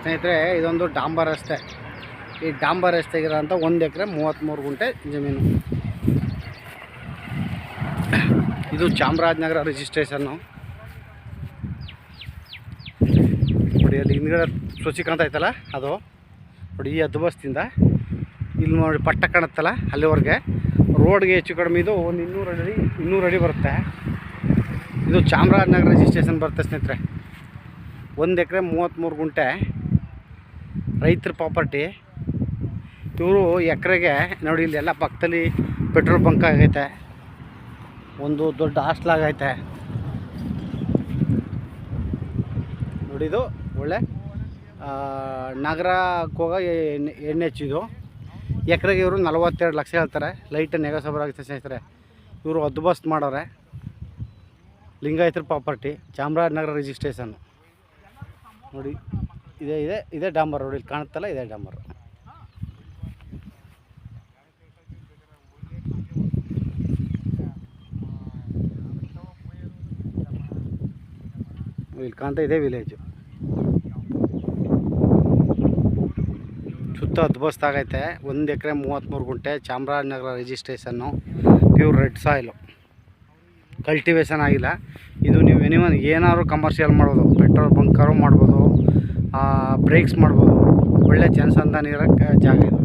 ಸ್ನೇಹಿತರೆ, ಇದೊಂದು ಡಾಂಬರ್ ರಸ್ತೆ. ಈ ಡಾಂಬರ್ ರಸ್ತೆಗಿರೋಂಥ 1 ಎಕರೆ 33 ಗುಂಟೆ ಜಮೀನು. ಇದು ಚಾಮರಾಜನಗರ ರಿಜಿಸ್ಟ್ರೇಷನ್ನು. ನೋಡಿ ಅಲ್ಲಿ ಹಿಂದ್ಗಡೆ ಸ್ವಚ್ಛಿಕಾಂತ ಐತಲ್ಲ, ಅದು ನೋಡಿ. ಈ ಹದ್ದು ಬಸ್ತಿಂದ ಇಲ್ಲಿ ನೋಡಿ ಪಟ್ಟ ಕಾಣುತ್ತಲ್ಲ, ಅಲ್ಲಿವರೆಗೆ ರೋಡ್ಗೆ ಹೆಚ್ಚು ಕಡಿಮೆ ಇದು ಒಂದು 200 ಅಡಿ ಬರುತ್ತೆ. ಇದು ಚಾಮರಾಜನಗರ ರಿಜಿಸ್ಟ್ರೇಷನ್ ಬರುತ್ತೆ ಸ್ನೇಹಿತರೆ. 1 ಎಕರೆ 33 ಗುಂಟೆ ರೈತರ ಪ್ರಾಪರ್ಟಿ. ಇವರು ಎಕರೆಗೆ ನೋಡಿ ಇಲ್ಲಿ ಎಲ್ಲ ಪಕ್ಕದಲ್ಲಿ ಪೆಟ್ರೋಲ್ ಬಂಕ್ ಆಗೈತೆ, ಒಂದು ದೊಡ್ಡ ಹಾಸ್ಟೆಲ್ ಆಗೈತೆ ನೋಡಿ. ಇದು ಒಳ್ಳೆ ನಗರಕ್ಕೆ ಹೋಗೋ NH. ಇದು ಎಕರೆಗೆ ಇವರು 42 ಲಕ್ಷ ಹೇಳ್ತಾರೆ. ಲೈಟ್ ನೆಗೋಸಬರ್ ಆಗುತ್ತೆ ಸ್ನೇಹಿತರೆ. ಇವರು ಹದ್ದು ಬಸ್ತ್ ಮಾಡೋರೆ. ಲಿಂಗಾಯತರ ಪ್ರಾಪರ್ಟಿ, ಚಾಮರಾಜನಗರ ರಿಜಿಸ್ಟ್ರೇಷನ್ನು ನೋಡಿ. ಇದೇ ಡಾಂಬರ್ ರೋಡ್. ಇಲ್ಲಿ ಕಾಣುತ್ತಲ್ಲ, ಇದೇ ಡಾಂಬರ್. ಇಲ್ಲಿ ಕಾಣ್ತಾ ಇದೆ ವಿಲೇಜು. ಸುತ್ತ ಹದ್ದು ಆಗೈತೆ. 1 ಎಕರೆ 33 ಗುಂಟೆ Chamarajanagar registration. Pure red soil, cultivation ಆಗಿಲ್ಲ. ಇದು ನೀವು ಏನಾದ್ರು ಕಮರ್ಷಿಯಲ್ ಮಾಡ್ಬೋದು, ಪೆಟ್ರೋಲ್ ಬಂಕರು ಮಾಡ್ಬೋದು, ಬ್ರೇಕ್ಸ್ ಮಾಡ್ಬೋದು. ಒಳ್ಳೆ ಜನಸಂದಣಿ ಇರೋಕ್ಕೆ ಜಾಗ ಇದು.